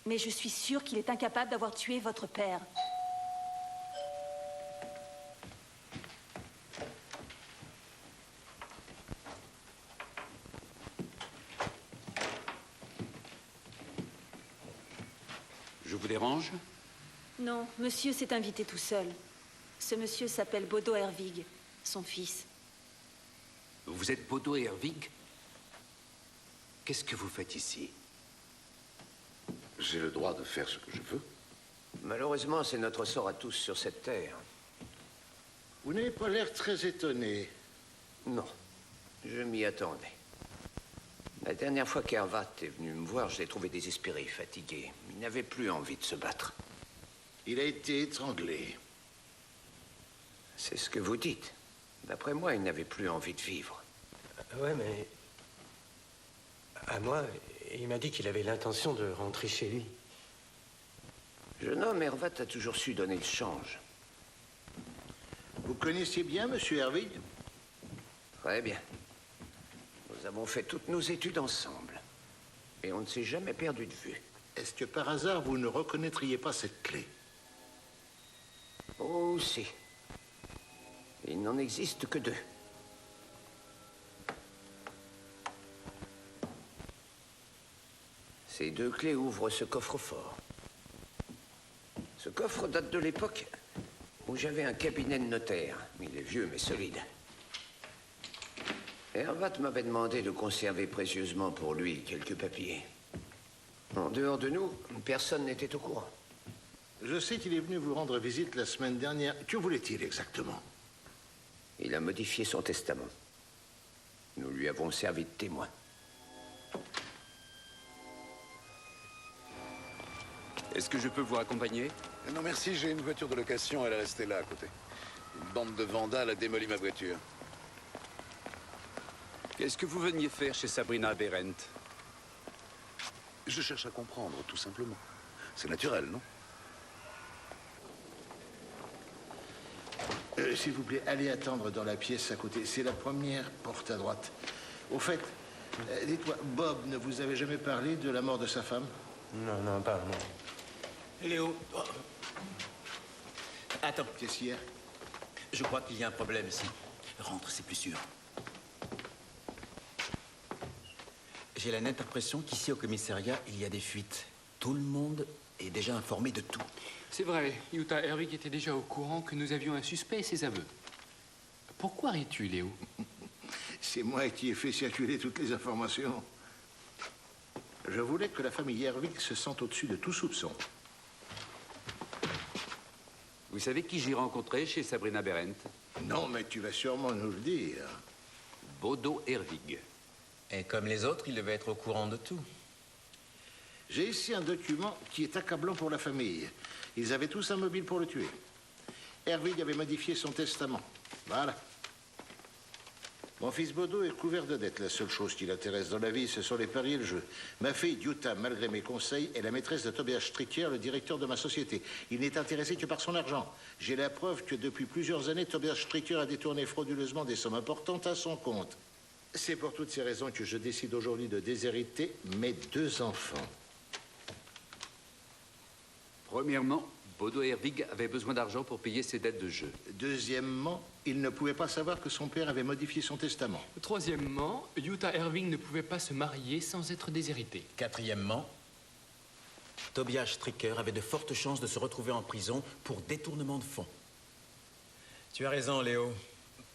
Mais je suis sûre qu'il est incapable d'avoir tué votre père. Je vous dérange? Non, monsieur s'est invité tout seul. Ce monsieur s'appelle Bodo Hervig, son fils. Vous êtes Bodo Hervig? Qu'est-ce que vous faites ici? J'ai le droit de faire ce que je veux. Malheureusement, c'est notre sort à tous sur cette terre. Vous n'avez pas l'air très étonné. Non, je m'y attendais. La dernière fois qu'Hervat est venu me voir, je l'ai trouvé désespéré, fatigué. Il n'avait plus envie de se battre. Il a été étranglé. C'est ce que vous dites. D'après moi, il n'avait plus envie de vivre. Ouais, mais... À moi, il m'a dit qu'il avait l'intention de rentrer chez lui. Jeune homme, Hervat a toujours su donner le change. Vous connaissiez bien monsieur Hervig? Très bien. Nous avons fait toutes nos études ensemble. Et on ne s'est jamais perdu de vue. Est-ce que par hasard, vous ne reconnaîtriez pas cette clé? Oh, si. Il n'en existe que 2. Ces 2 clés ouvrent ce coffre-fort. Ce coffre date de l'époque où j'avais un cabinet de notaire. Il est vieux mais solide. Hervat m'avait demandé de conserver précieusement pour lui quelques papiers. En dehors de nous, personne n'était au courant. Je sais qu'il est venu vous rendre visite la semaine dernière. Que voulait-il exactement? Il a modifié son testament. Nous lui avons servi de témoin. Est-ce que je peux vous accompagner? Non, merci, j'ai une voiture de location, elle est restée là, à côté. Une bande de vandales a démoli ma voiture. Qu'est-ce que vous veniez faire chez Sabrina Aberrant? Je cherche à comprendre, tout simplement. C'est naturel, non? S'il vous plaît, allez attendre dans la pièce à côté. C'est la première porte à droite. Au fait, dites-moi, Bob ne vous avait jamais parlé de la mort de sa femme? Non, non, pas non. Léo. Oh. Attends. Qu'est-ce qu'il y a? Je crois qu'il y a un problème ici. Rentre, c'est plus sûr. J'ai la nette impression qu'ici au commissariat, il y a des fuites. Tout le monde est déjà informé de tout. C'est vrai, Utah Herwig était déjà au courant que nous avions un suspect et ses aveux. Pourquoi ris-tu, Léo? C'est moi qui ai fait circuler toutes les informations. Je voulais que la famille Herwig se sente au-dessus de tout soupçon. Vous savez qui j'ai rencontré chez Sabrina Berendt? Non, mais tu vas sûrement nous le dire. Bodo Herwig. Et comme les autres, il devait être au courant de tout. J'ai ici un document qui est accablant pour la famille. Ils avaient tous un mobile pour le tuer. Herwig avait modifié son testament. Voilà. Mon fils Bodo est couvert de dettes. La seule chose qui l'intéresse dans la vie, ce sont les paris et le jeu. Ma fille, Jutta, malgré mes conseils, est la maîtresse de Tobias Stricker, le directeur de ma société. Il n'est intéressé que par son argent. J'ai la preuve que depuis plusieurs années, Tobias Stricker a détourné frauduleusement des sommes importantes à son compte. C'est pour toutes ces raisons que je décide aujourd'hui de déshériter mes 2 enfants. Premièrement, Bodo Herwig avait besoin d'argent pour payer ses dettes de jeu. Deuxièmement, il ne pouvait pas savoir que son père avait modifié son testament. Troisièmement, Utah Herwig ne pouvait pas se marier sans être déshéritée. Quatrièmement, Tobias Stricker avait de fortes chances de se retrouver en prison pour détournement de fonds. Tu as raison, Léo.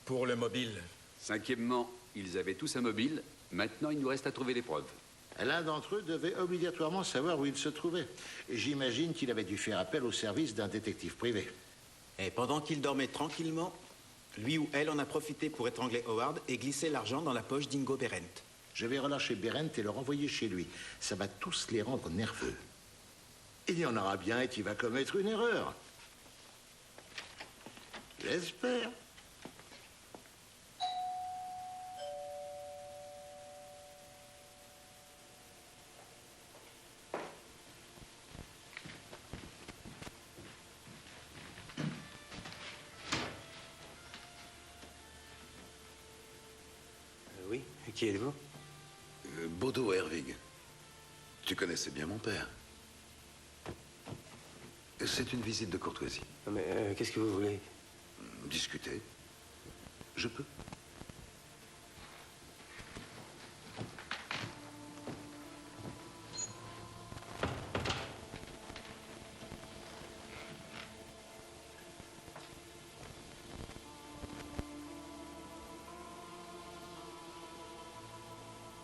Pour le mobile. Cinquièmement, ils avaient tous un mobile. Maintenant, il nous reste à trouver les preuves. L'un d'entre eux devait obligatoirement savoir où il se trouvait. J'imagine qu'il avait dû faire appel au service d'un détective privé. Et pendant qu'il dormait tranquillement, lui ou elle en a profité pour étrangler Howard et glisser l'argent dans la poche d'Ingo Berendt. Je vais relâcher Berendt et le renvoyer chez lui. Ça va tous les rendre nerveux. Il y en aura bien un qui va commettre une erreur. J'espère. Oui, qui êtes-vous? Bodo Herwig. Tu connaissais bien mon père. C'est une visite de courtoisie. Mais qu'est-ce que vous voulez? Discuter. Je peux.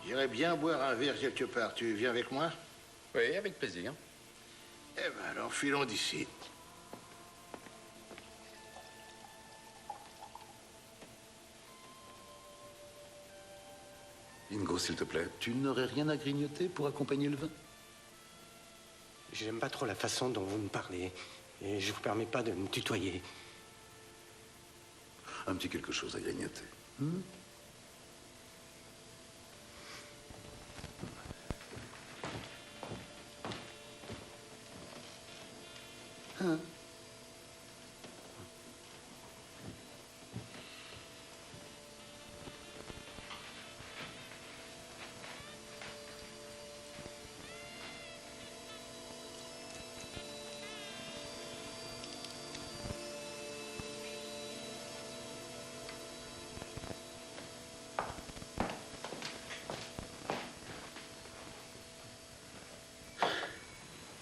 J'irais bien boire un verre quelque part. Tu viens avec moi? Oui, avec plaisir. Eh ben alors, filons d'ici. Ingo, s'il te plaît, tu n'aurais rien à grignoter pour accompagner le vin? J'aime pas trop la façon dont vous me parlez. Et je vous permets pas de me tutoyer. Un petit quelque chose à grignoter. Hein?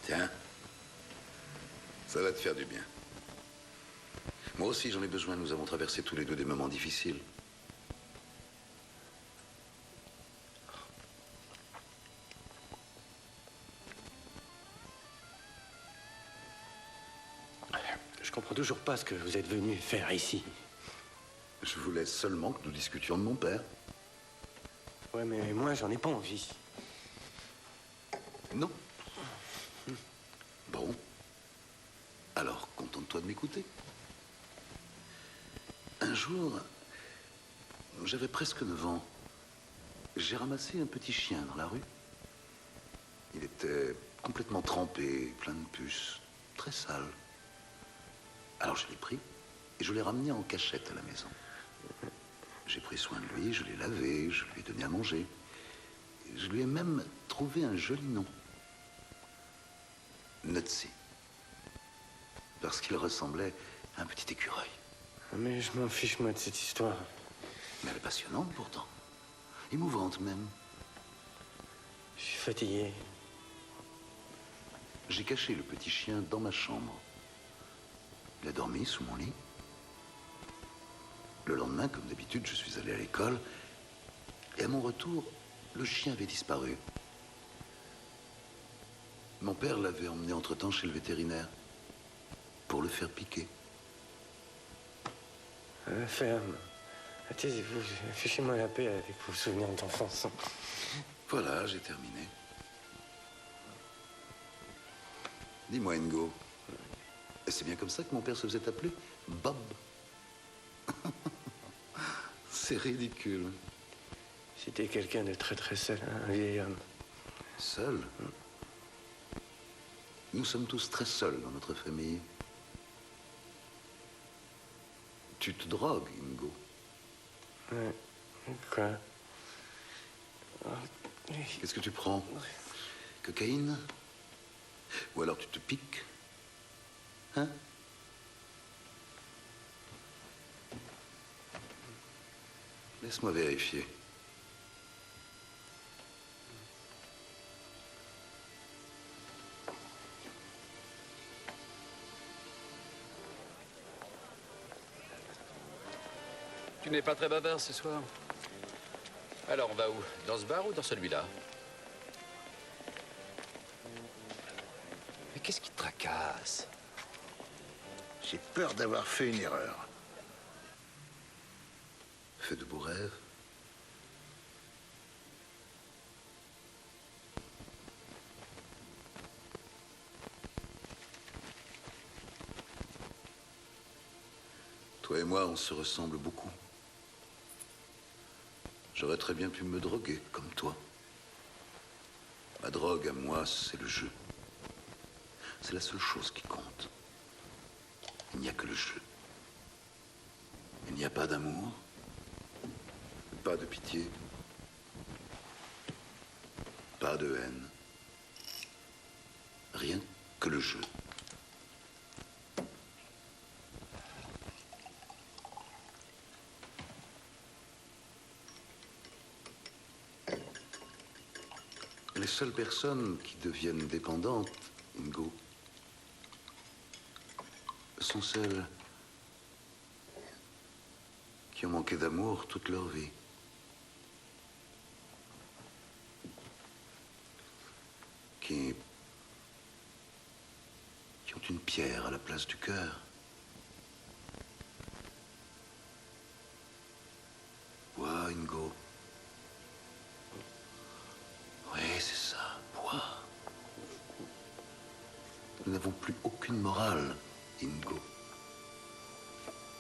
Tiens, ça va te faire du bien. Moi aussi, j'en ai besoin. Nous avons traversé tous les deux des moments difficiles. Je comprends toujours pas ce que vous êtes venu faire ici. Je voulais seulement que nous discutions de mon père. Ouais, mais moi, j'en ai pas envie. Non. Bon. Alors, contente-toi de m'écouter. Un jour, j'avais presque 9 ans. J'ai ramassé un petit chien dans la rue. Il était complètement trempé, plein de puces, très sale. Alors je l'ai pris et je l'ai ramené en cachette à la maison. J'ai pris soin de lui, je l'ai lavé, je lui ai donné à manger. Je lui ai même trouvé un joli nom. Nutsy. Parce qu'il ressemblait à un petit écureuil. Mais je m'en fiche, moi, de cette histoire. Mais elle est passionnante, pourtant. Émouvante, même. Je suis fatigué. J'ai caché le petit chien dans ma chambre. Il a dormi sous mon lit. Le lendemain, comme d'habitude, je suis allé à l'école. Et à mon retour, le chien avait disparu. Mon père l'avait emmené entre-temps chez le vétérinaire pour le faire piquer. Ferme. Taisez-vous, fichez-moi la paix avec vos souvenirs d'enfance. Voilà, j'ai terminé. Dis-moi, Ingo, c'est bien comme ça que mon père se faisait appeler Bob? C'est ridicule. C'était quelqu'un de très très seul, un vieil homme. Seul? Nous sommes tous très seuls dans notre famille. Tu te drogues, Ingo. Ouais. Quoi? Qu'est-ce que tu prends? Cocaïne? Ou alors tu te piques? Hein? Laisse-moi vérifier. Tu n'es pas très bavard ce soir. Alors, on va où? Dans ce bar ou dans celui-là? Mais qu'est-ce qui te tracasse? J'ai peur d'avoir fait une erreur. Fais de beaux rêves. Toi et moi, on se ressemble beaucoup. J'aurais très bien pu me droguer, comme toi. Ma drogue, à moi, c'est le jeu. C'est la seule chose qui compte. Il n'y a que le jeu. Il n'y a pas d'amour, pas de pitié, pas de haine. Rien que le jeu. Les seules personnes qui deviennent dépendantes, Ingo, sont celles qui ont manqué d'amour toute leur vie. Qui ont une pierre à la place du cœur. Bois, Ingo. Oui, c'est ça, bois. Nous n'avons plus aucune morale, Ingo.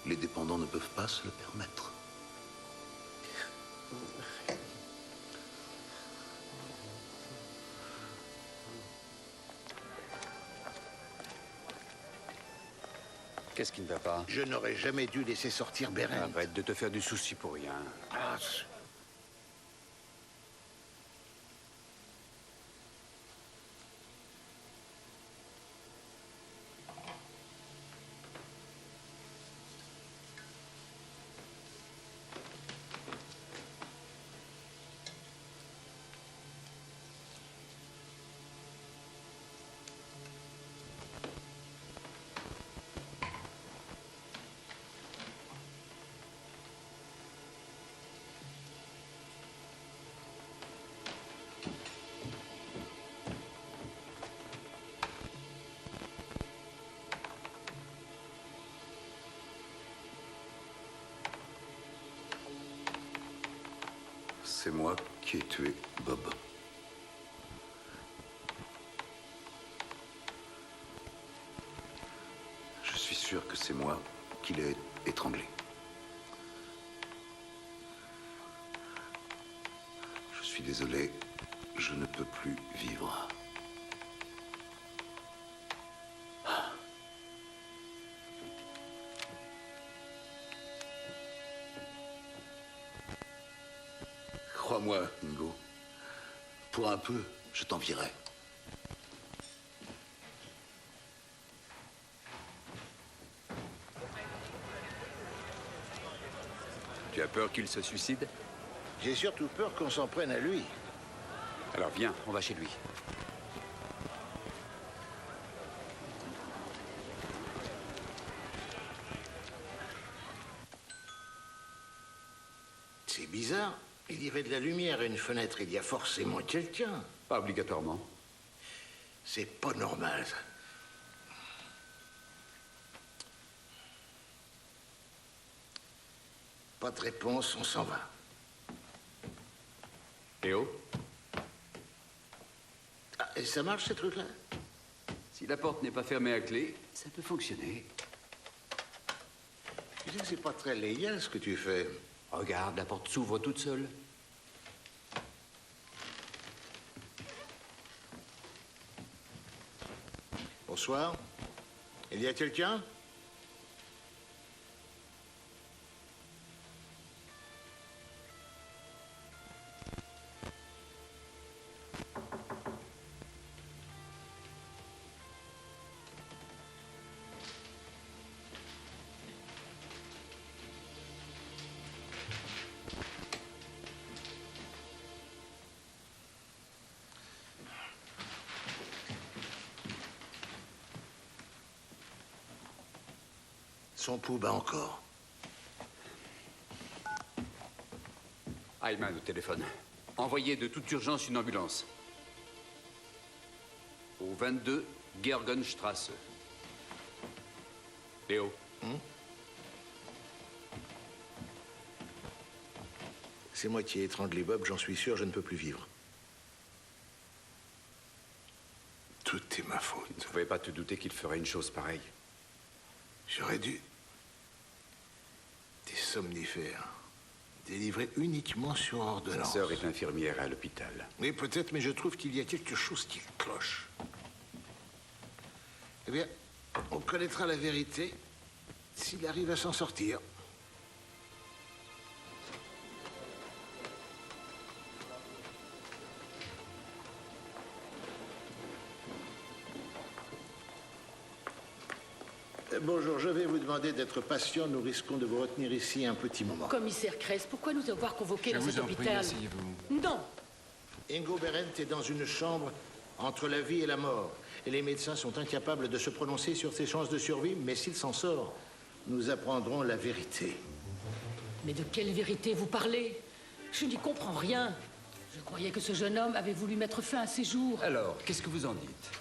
Les dépendants ne peuvent pas se le permettre. Qu'est-ce qui ne va pas? Je n'aurais jamais dû laisser sortir Beren. Arrête de te faire du souci pour rien. Ah, C'est moi qui ai tué Bob. Je suis sûr que c'est moi qui l'ai étranglé. Je suis désolé, je ne peux plus vivre. Crois-moi, Ingo. Pour un peu, je t'envierai. Tu as peur qu'il se suicide? J'ai surtout peur qu'on s'en prenne à lui. Alors viens, on va chez lui. bizarre. Il y avait de la lumière à une fenêtre. Il y a forcément quelqu'un. Pas obligatoirement. C'est pas normal, ça. Pas de réponse, on s'en va. Léo? Ah, et ça marche, ces trucs-là? Si la porte n'est pas fermée à clé, ça peut fonctionner. Tu sais que c'est pas très légal, ce que tu fais. Regarde, la porte s'ouvre toute seule. Bonsoir. Il y a quelqu'un? Son pouls bat encore. Ayman au téléphone. Envoyez de toute urgence une ambulance. Au 22 Gergenstrasse. Léo. C'est moi qui ai étranglé Bob, j'en suis sûr, je ne peux plus vivre. Tout est ma faute. Tu ne pouvais pas te douter qu'il ferait une chose pareille. J'aurais dû... Des somnifères. Délivrés uniquement sur ordonnance. Sa sœur est infirmière à l'hôpital. Oui, peut-être, mais je trouve qu'il y a quelque chose qui cloche. Eh bien, on connaîtra la vérité s'il arrive à s'en sortir. Bonjour, je vais vous demander d'être patient. Nous risquons de vous retenir ici un petit moment. Commissaire Kress, pourquoi nous avoir convoqués dans cet hôpital? Non. Ingo Berendt est dans une chambre entre la vie et la mort. Et les médecins sont incapables de se prononcer sur ses chances de survie, mais s'il s'en sort, nous apprendrons la vérité. Mais de quelle vérité vous parlez? Je n'y comprends rien. Je croyais que ce jeune homme avait voulu mettre fin à ses jours. Alors, qu'est-ce que vous en dites?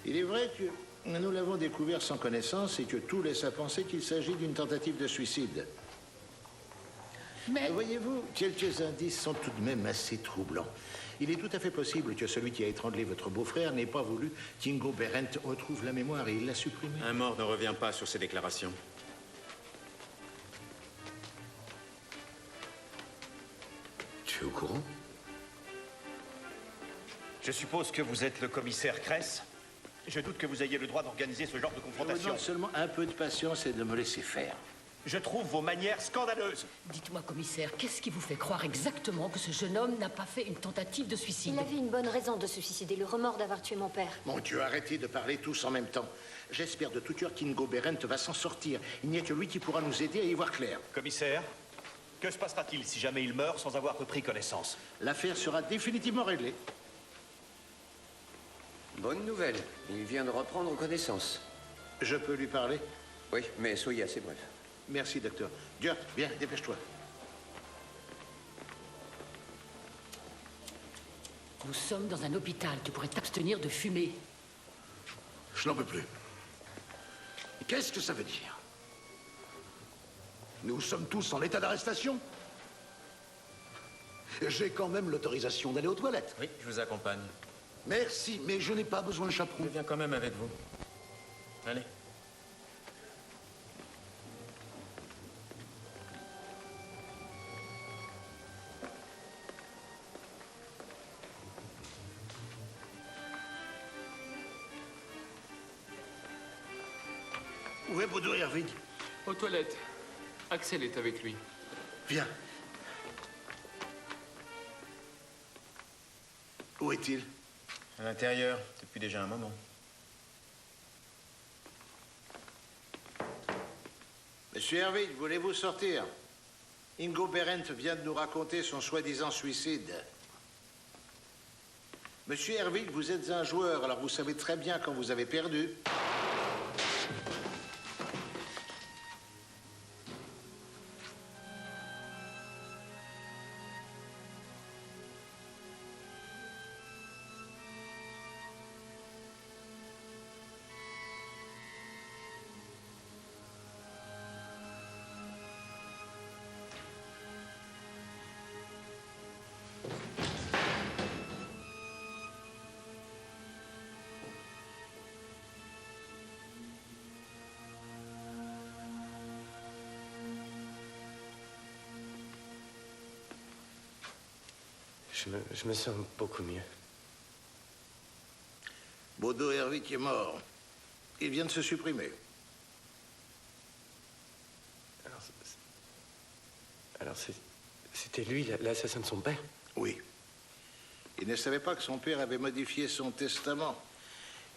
Il est vrai que nous l'avons découvert sans connaissance et que tout laisse à penser qu'il s'agit d'une tentative de suicide. Mais... Voyez-vous, quelques indices sont tout de même assez troublants. Il est tout à fait possible que celui qui a étranglé votre beau-frère n'ait pas voulu qu'Ingo Berendt retrouve la mémoire et il l'a supprimée. Un mort ne revient pas sur ses déclarations. Tu es au courant? Je suppose que vous êtes le commissaire Kress. Je doute que vous ayez le droit d'organiser ce genre de Je vous confrontation. demande seulement un peu de patience et de me laisser faire. Je trouve vos manières scandaleuses. Dites-moi, commissaire, qu'est-ce qui vous fait croire exactement que ce jeune homme n'a pas fait une tentative de suicide? Il avait une bonne raison de se suicider, le remords d'avoir tué mon père. Mon Dieu, arrêtez de parler tous en même temps. J'espère de tout cœur qu'Ingo Berendt va s'en sortir. Il n'y a que lui qui pourra nous aider à y voir clair. Commissaire, que se passera-t-il si jamais il meurt sans avoir repris connaissance? L'affaire sera définitivement réglée. Bonne nouvelle. Il vient de reprendre connaissance. Je peux lui parler? Oui, mais soyez assez bref. Merci, docteur. Gert, viens, dépêche-toi. Nous sommes dans un hôpital. Tu pourrais t'abstenir de fumer. Je n'en peux plus. Qu'est-ce que ça veut dire? Nous sommes tous en état d'arrestation? J'ai quand même l'autorisation d'aller aux toilettes. Oui, je vous accompagne. Merci, mais je n'ai pas besoin de chaperon. Je viens quand même avec vous. Allez. Où est Bodo Herwig? Aux toilettes. Axel est avec lui. Viens. Où est-il? À l'intérieur, depuis déjà un moment. Monsieur Herwig, voulez-vous sortir? Ingo Berendt vient de nous raconter son soi-disant suicide. Monsieur Herwig, vous êtes un joueur, alors vous savez très bien quand vous avez perdu. Je me sens beaucoup mieux. Bodo Hervik est mort. Il vient de se supprimer. Alors c'était lui, l'assassin de son père? Oui. Il ne savait pas que son père avait modifié son testament.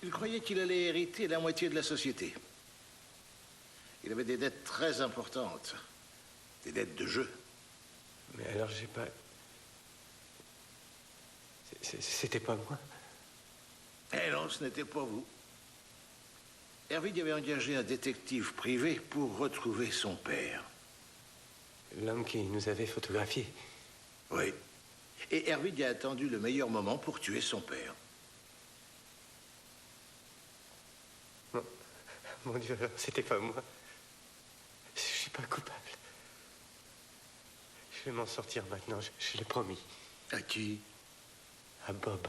Il croyait qu'il allait hériter la moitié de la société. Il avait des dettes très importantes. Des dettes de jeu. Mais alors j'ai pas... C'était pas moi? Eh non, ce n'était pas vous. Hervig avait engagé un détective privé pour retrouver son père. L'homme qui nous avait photographiés? Oui. Et Hervig a attendu le meilleur moment pour tuer son père. Non. Mon Dieu, alors c'était pas moi. Je suis pas coupable. Je vais m'en sortir maintenant, je l'ai promis. À qui? À Bob.